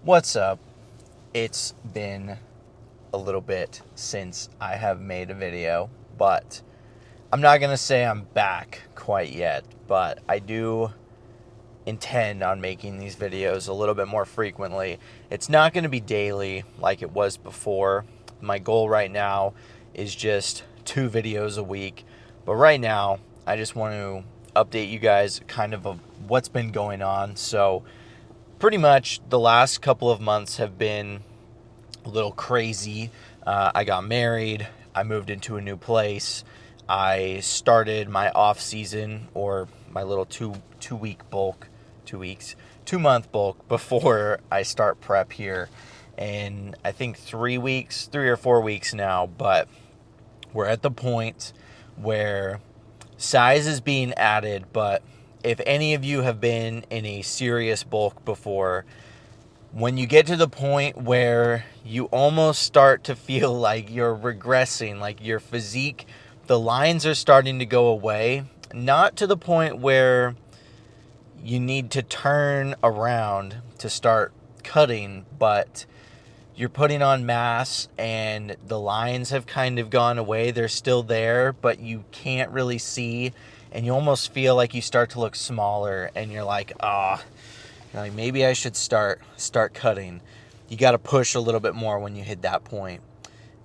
What's up? It's been a little bit since I have made a video, but I'm not going to say I'm back quite yet, but I do intend on making these videos a little bit more frequently. It's not going to be daily like it was before. My goal right now is just 2 videos a week, but right now I just want to update you guys kind of what's been going on. So pretty much the last couple of months have been a little crazy. I got married. I moved into a new place. I started my off season, or my little two-week bulk, 2 month bulk before I start prep here. And I think 3 or 4 weeks now, but we're at the point where size is being added. But if any of you have been in a serious bulk before, when you get to the point where you almost start to feel like you're regressing, like your physique, the lines are starting to go away, not to the point where you need to turn around to start cutting, but you're putting on mass and the lines have kind of gone away. They're still there, but you can't really see, and you almost feel like you start to look smaller, and you're like, like maybe I should start cutting. You got to push a little bit more when you hit that point.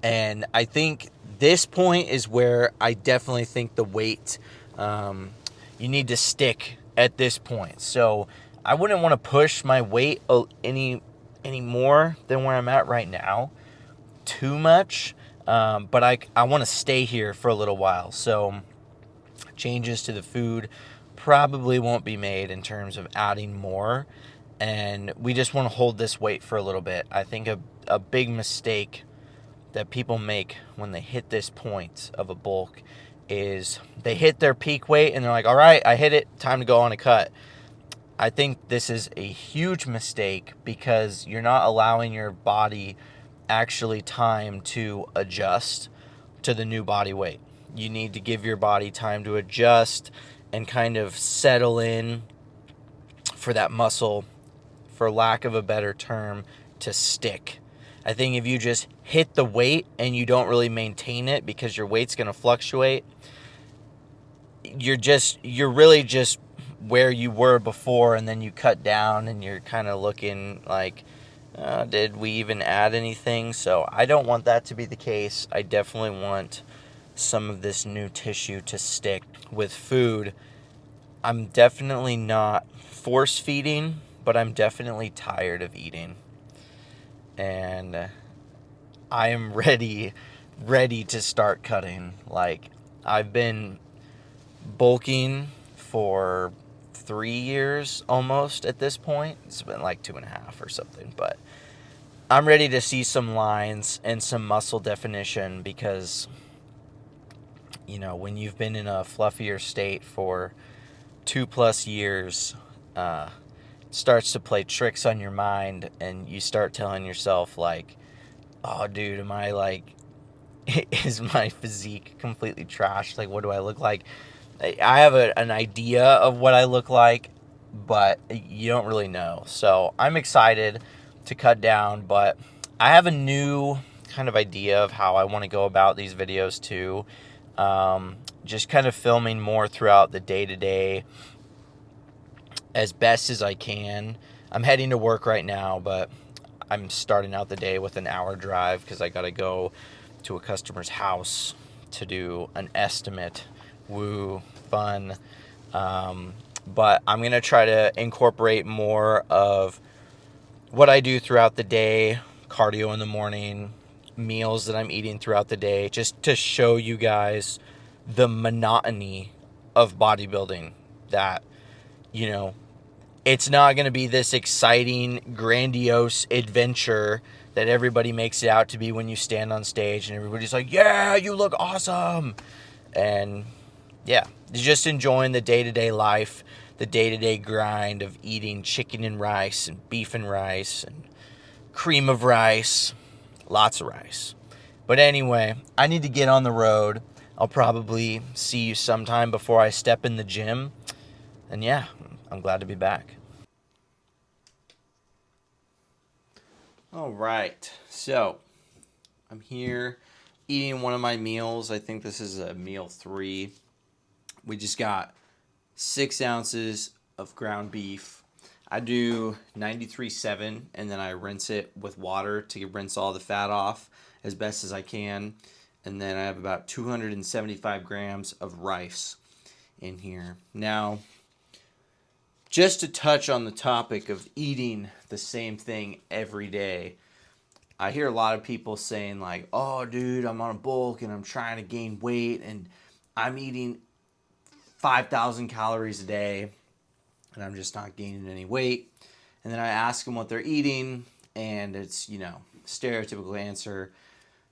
And I think this point is where I definitely think the weight, you need to stick at this point. So I wouldn't want to push my weight any more than where I'm at right now too much. But I want to stay here for a little while. So changes to the food probably won't be made in terms of adding more, and we just want to hold this weight for a little bit. I think a big mistake that people make when they hit this point of a bulk is they hit their peak weight and they're like, all right, I hit it, time to go on a cut. I think this is a huge mistake because you're not allowing your body actually time to adjust to the new body weight. You need to give your body time to adjust and kind of settle in for that muscle, for lack of a better term, to stick. I think if you just hit the weight and you don't really maintain it because your weight's going to fluctuate, you're really just where you were before, and then you cut down and you're kind of looking like, did we even add anything? So I don't want that to be the case. I definitely want some of this new tissue to stick. With food, I'm definitely not force feeding, but I'm definitely tired of eating. And I am ready to start cutting. Like, I've been bulking for 3 years almost at this point. It's been like 2.5 or something, but I'm ready to see some lines and some muscle definition because, when you've been in a fluffier state for 2+ years, it starts to play tricks on your mind, and you start telling yourself like, oh dude, am I like, is my physique completely trashed? Like, what do I look like? I have an idea of what I look like, but you don't really know. So I'm excited to cut down, but I have a new kind of idea of how I want to go about these videos too. Just kind of filming more throughout the day-to-day as best as I can. I'm heading to work right now, but I'm starting out the day with an hour drive because I got to go to a customer's house to do an estimate. Woo, fun. But I'm going to try to incorporate more of what I do throughout the day, cardio in the morning, meals that I'm eating throughout the day, just to show you guys the monotony of bodybuilding, that, it's not going to be this exciting, grandiose adventure that everybody makes it out to be when you stand on stage and everybody's like, yeah, you look awesome. And yeah, just enjoying the day-to-day life, the day-to-day grind of eating chicken and rice and beef and rice and cream of rice, lots of rice. But anyway, I need to get on the road. I'll probably see you sometime before I step in the gym. And yeah, I'm glad to be back. All right, so I'm here eating one of my meals. I think this is a meal 3. We just got 6 ounces of ground beef. I do 93.7, and then I rinse it with water to rinse all the fat off as best as I can. And then I have about 275 grams of rice in here. Now, just to touch on the topic of eating the same thing every day, I hear a lot of people saying like, "Oh, dude, I'm on a bulk and I'm trying to gain weight and I'm eating 5,000 calories a day and I'm just not gaining any weight." And then I ask them what they're eating, and it's, stereotypical answer.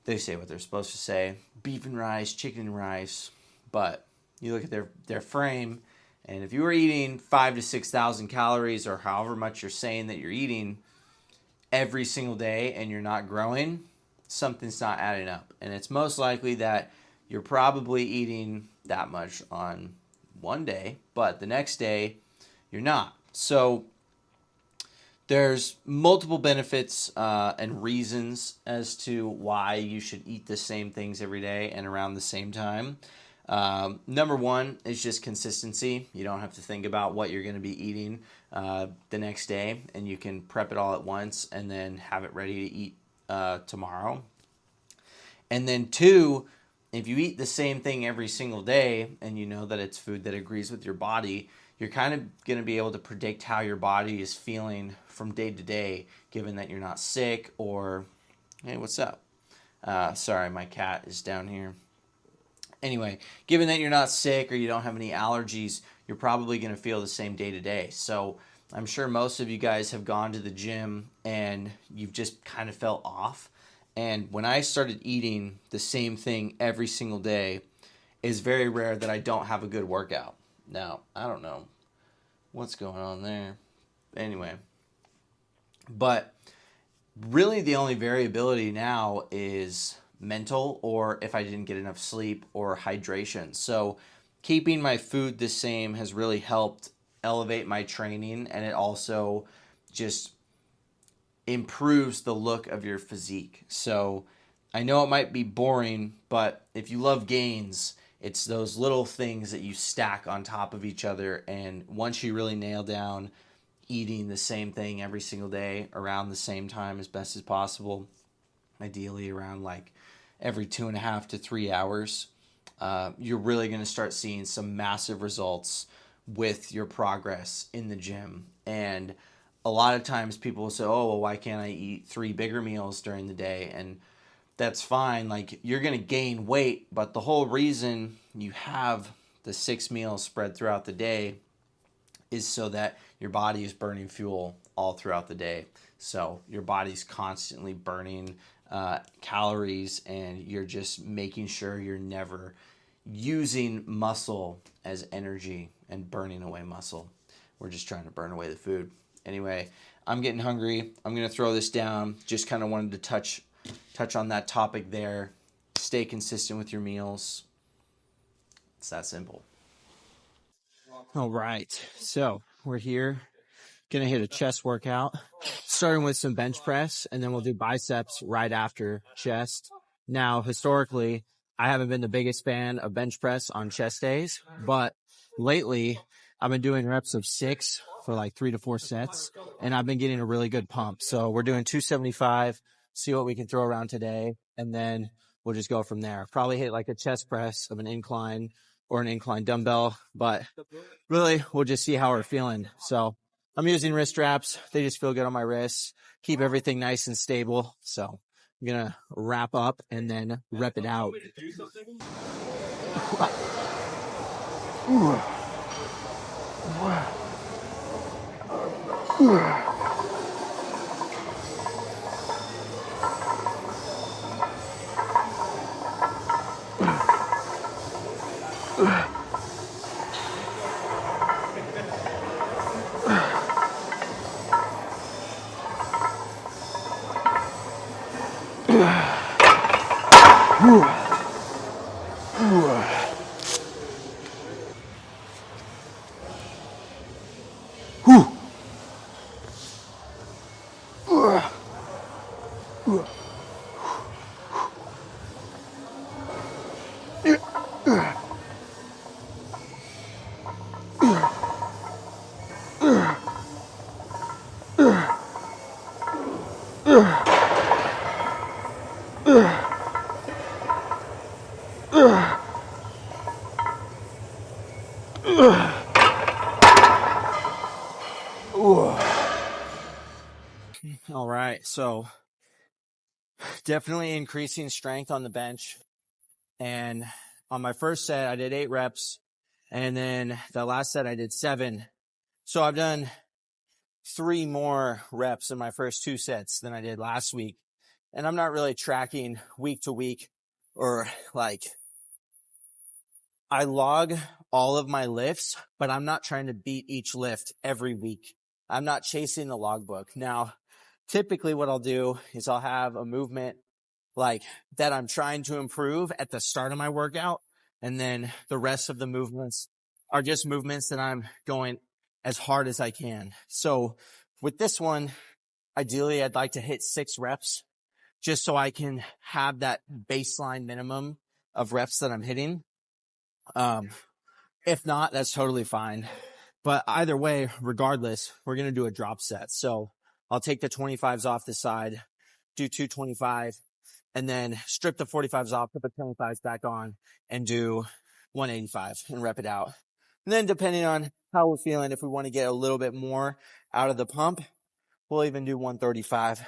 They say what they're supposed to say: beef and rice, chicken and rice. But you look at their frame, and if you were eating 5 to 6,000 calories or however much you're saying that you're eating every single day and you're not growing, something's not adding up. And it's most likely that you're probably eating that much on one day, but the next day you're not. So there's multiple benefits and reasons as to why you should eat the same things every day and around the same time. Number one is just consistency. You don't have to think about what you're going to be eating the next day, and you can prep it all at once and then have it ready to eat tomorrow. And then 2, if you eat the same thing every single day and you know that it's food that agrees with your body, you're kind of going to be able to predict how your body is feeling from day to day, given that you're not sick or, hey, what's up? Sorry, my cat is down here. Anyway, given that you're not sick or you don't have any allergies, you're probably going to feel the same day to day. So I'm sure most of you guys have gone to the gym and you've just kind of felt off. And when I started eating the same thing every single day, it's very rare that I don't have a good workout. Now, I don't know what's going on there. Anyway, but really the only variability now is mental, or if I didn't get enough sleep, or hydration. So keeping my food the same has really helped elevate my training, and it also just improves the look of your physique. So I know it might be boring, but if you love gains, it's those little things that you stack on top of each other. And once you really nail down eating the same thing every single day around the same time as best as possible, ideally around like every 2.5 to 3 hours, you're really going to start seeing some massive results with your progress in the gym. And a lot of times people will say, "Oh, well, why can't I eat 3 bigger meals during the day?" And that's fine. Like, you're going to gain weight, but the whole reason you have the 6 meals spread throughout the day is so that your body is burning fuel all throughout the day. So your body's constantly burning calories, and you're just making sure you're never using muscle as energy and burning away muscle. We're just trying to burn away the food. Anyway, I'm getting hungry. I'm going to throw this down. Just kind of wanted to touch on that topic there. Stay consistent with your meals. It's that simple. All right, so we're here, gonna hit a chest workout, starting with some bench press, and then we'll do biceps right after chest. Now, historically, I haven't been the biggest fan of bench press on chest days, but lately I've been doing reps of 6 for like 3 to 4 sets, and I've been getting a really good pump. So we're doing 275, see what we can throw around today, and then we'll just go from there. Probably hit like a chest press of an incline or an incline dumbbell, but really we'll just see how we're feeling. So I'm using wrist straps. They just feel good on my wrists, keep everything nice and stable. So I'm going to wrap up and then rep it out. All right, so definitely increasing strength on the bench. And on my first set, I did 8 reps. And then the last set, I did 7. So I've done 3 more reps in my first 2 sets than I did last week. And I'm not really tracking week to week, or like, I log all of my lifts, but I'm not trying to beat each lift every week. I'm not chasing the logbook. Now, typically what I'll do is I'll have a movement like that I'm trying to improve at the start of my workout. And then the rest of the movements are just movements that I'm going as hard as I can. So with this one, ideally I'd like to hit 6 reps just so I can have that baseline minimum of reps that I'm hitting. If not, that's totally fine. But either way, regardless, we're going to do a drop set. So I'll take the 25s off the side, do 225, and then strip the 45s off, put the 25s back on, and do 185 and rep it out. And then depending on how we're feeling, if we want to get a little bit more out of the pump, we'll even do 135.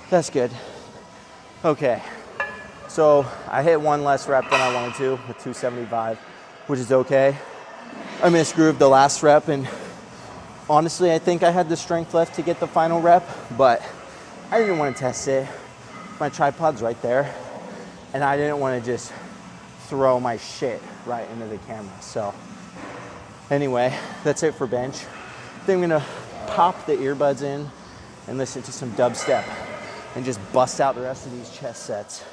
That's good. Okay, so I hit 1 less rep than I wanted to with 275, which is okay. I misgrooved the last rep, and honestly, I think I had the strength left to get the final rep, but I didn't want to test it. My tripod's right there, and I didn't want to just throw my shit right into the camera. So anyway, that's it for bench. I think I'm gonna pop the earbuds in and listen to some dubstep and just bust out the rest of these chest sets.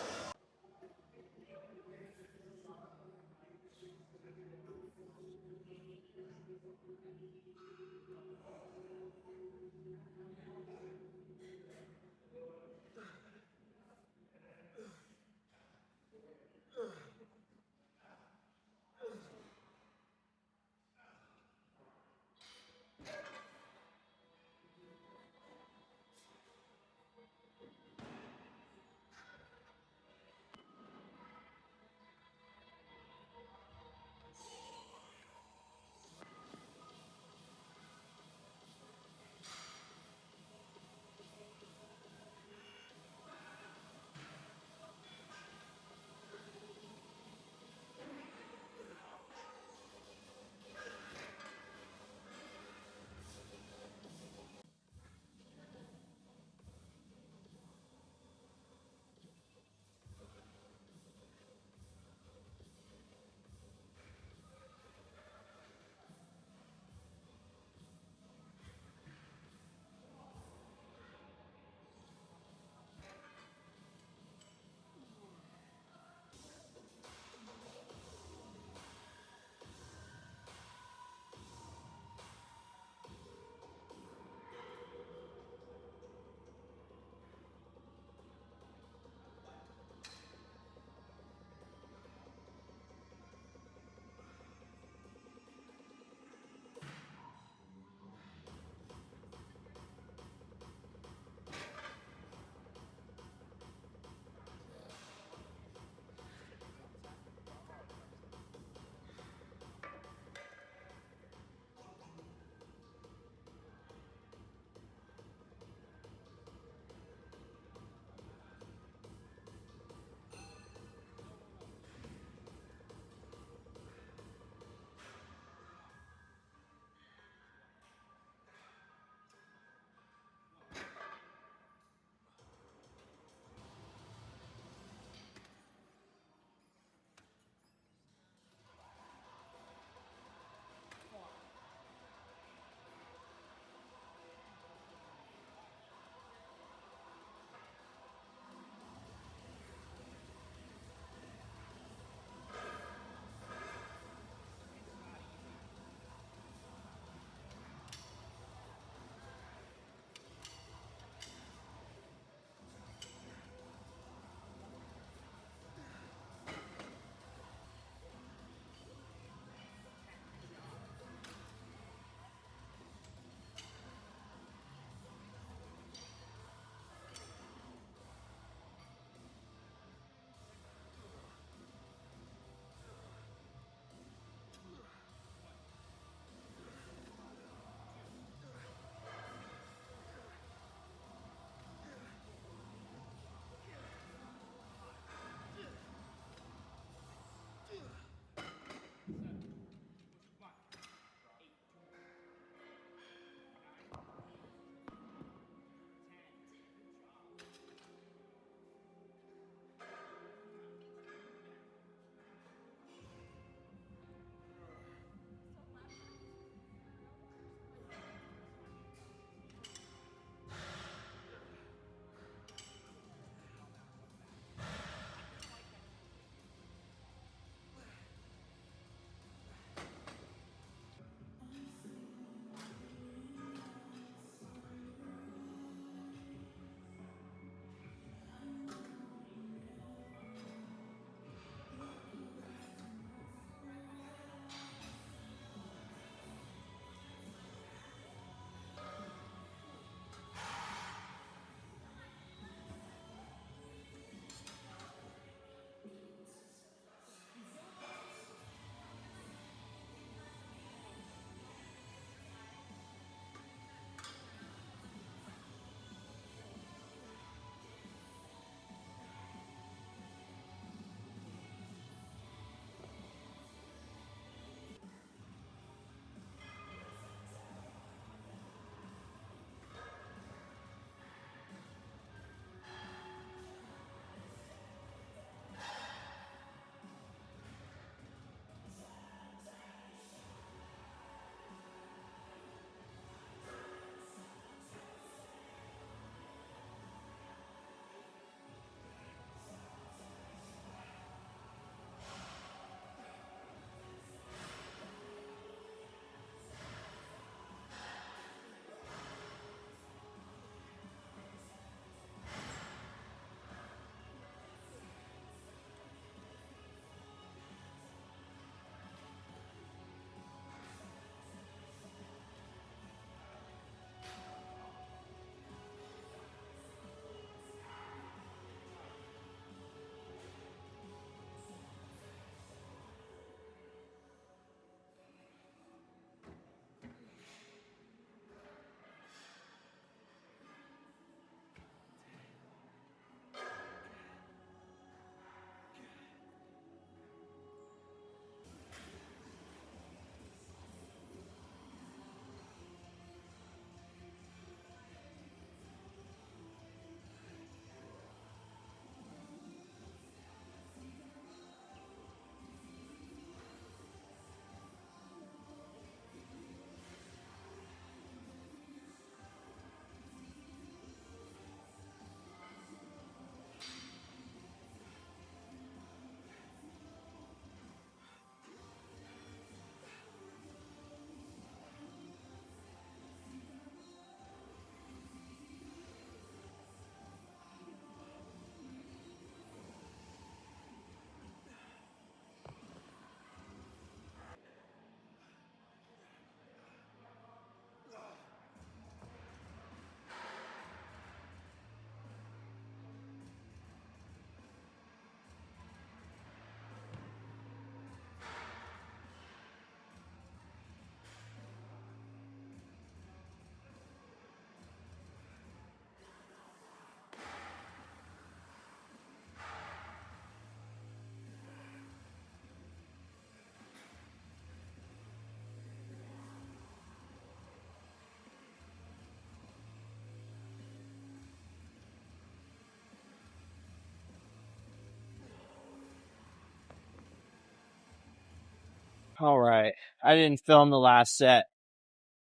All right. I didn't film the last set,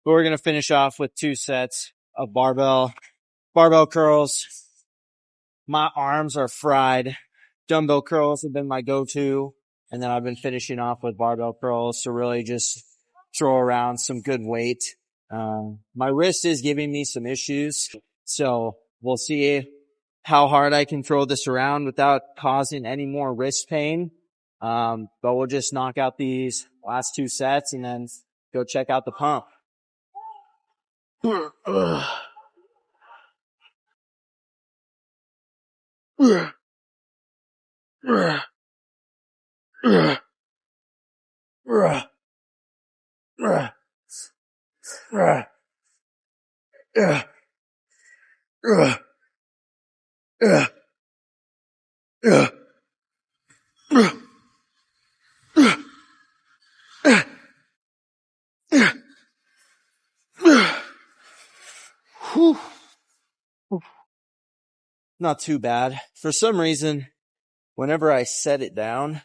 but we're going to finish off with 2 sets of barbell curls. My arms are fried. Dumbbell curls have been my go-to. And then I've been finishing off with barbell curls to really just throw around some good weight. My wrist is giving me some issues. So we'll see how hard I can throw this around without causing any more wrist pain. But we'll just knock out these last 2 sets and then go check out the pump. Not too bad. For some reason, whenever I set it down,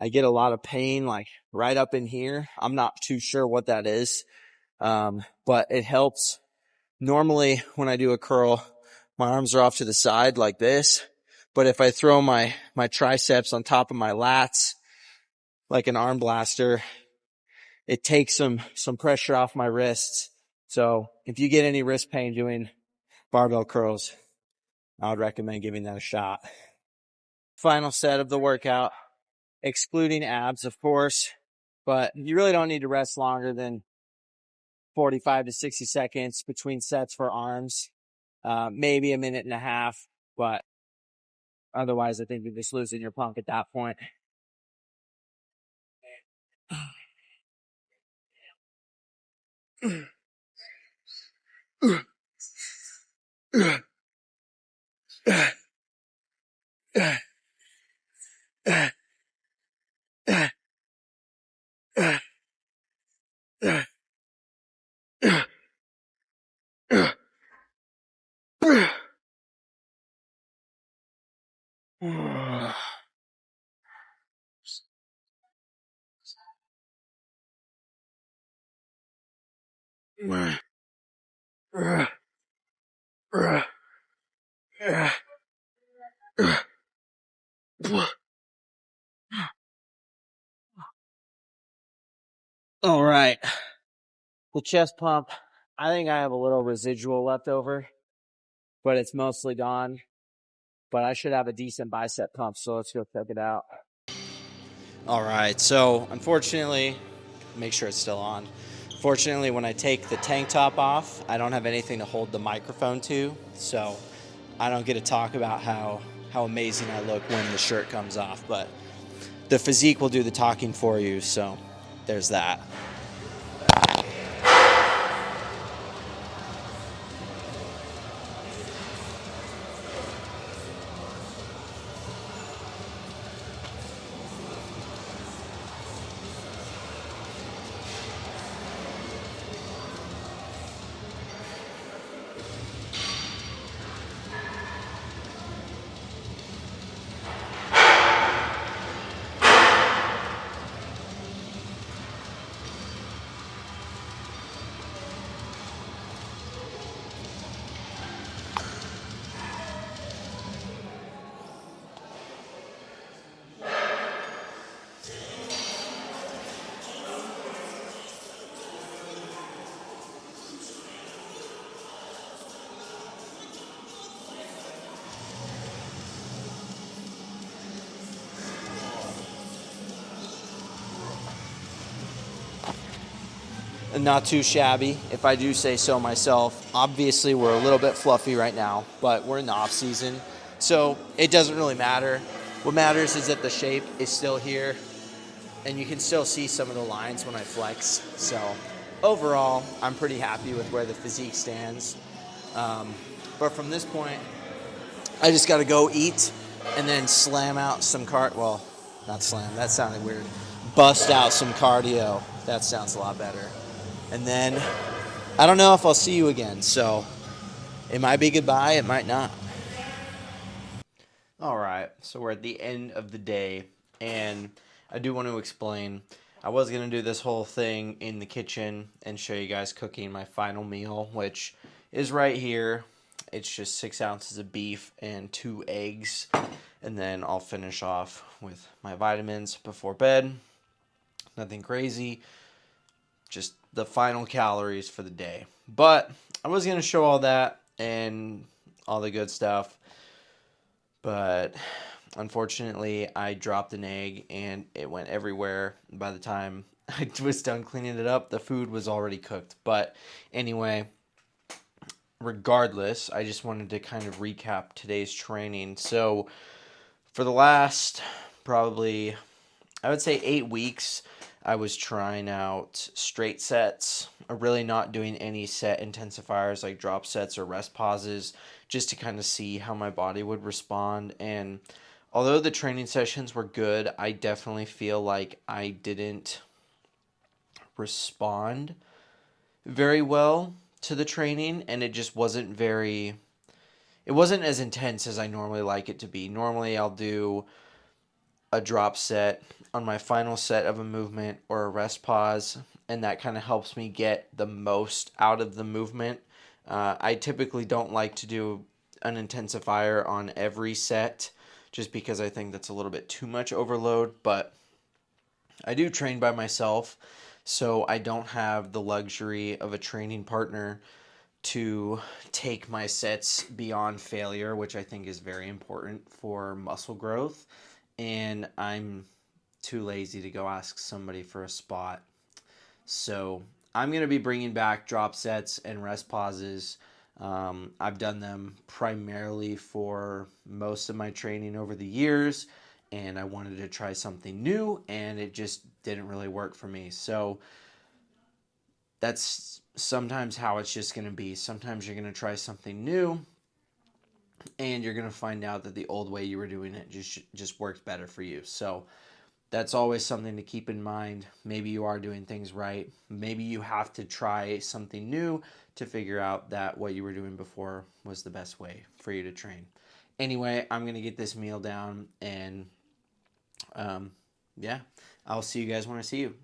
I get a lot of pain, like right up in here. I'm not too sure what that is. But it helps. Normally when I do a curl, my arms are off to the side like this. But if I throw my triceps on top of my lats, like an arm blaster, it takes some pressure off my wrists. So if you get any wrist pain doing barbell curls, I would recommend giving that a shot. Final set of the workout, excluding abs, of course, but you really don't need to rest longer than 45 to 60 seconds between sets for arms. Maybe a minute and a half, but otherwise I think you're just losing your pump at that point. All right. The chest pump, I think I have a little residual left over, but it's mostly gone. But I should have a decent bicep pump, so let's go check it out. All right, so unfortunately, make sure it's still on. Fortunately, when I take the tank top off, I don't have anything to hold the microphone to, so I don't get to talk about how amazing I look when the shirt comes off, but the physique will do the talking for you, so there's that. Not too shabby, if I do say so myself. Obviously, we're a little bit fluffy right now, but we're in the off season, so it doesn't really matter. What matters is that the shape is still here, and you can still see some of the lines when I flex. So overall, I'm pretty happy with where the physique stands. But from this point, I just got to go eat and then slam out some well, not slam, that sounded weird. Bust out some cardio. That sounds a lot better. And then I don't know if I'll see you again, so it might be goodbye, it might not. All right, so we're at the end of the day, and I do want to explain. I was going to do this whole thing in the kitchen and show you guys cooking my final meal, which is right here. It's just 6 ounces of beef and 2 eggs. And then I'll finish off with my vitamins before bed. Nothing crazy. Just the final calories for the day. But I was going to show all that and all the good stuff. But unfortunately, I dropped an egg and it went everywhere. By the time I was done cleaning it up, the food was already cooked. But anyway, regardless, I just wanted to kind of recap today's training. So for the last probably, I would say 8 weeks, I was trying out straight sets, really not doing any set intensifiers like drop sets or rest pauses, just to kind of see how my body would respond. And although the training sessions were good, I definitely feel like I didn't respond very well to the training, and it just wasn't very, it wasn't as intense as I normally like it to be. Normally I'll do a drop set on my final set of a movement or a rest pause, and that kind of helps me get the most out of the movement. I typically don't like to do an intensifier on every set just because I think that's a little bit too much overload, but I do train by myself, so I don't have the luxury of a training partner to take my sets beyond failure, which I think is very important for muscle growth. And I'm too lazy to go ask somebody for a spot. So I'm going to be bringing back drop sets and rest pauses. I've done them primarily for most of my training over the years, and I wanted to try something new, and it just didn't really work for me. So that's sometimes how it's just going to be. Sometimes you're going to try something new, and you're going to find out that the old way you were doing it just worked better for you. So that's always something to keep in mind. Maybe you are doing things right. Maybe you have to try something new to figure out that what you were doing before was the best way for you to train. Anyway, I'm going to get this meal down, and yeah, I'll see you guys when I see you.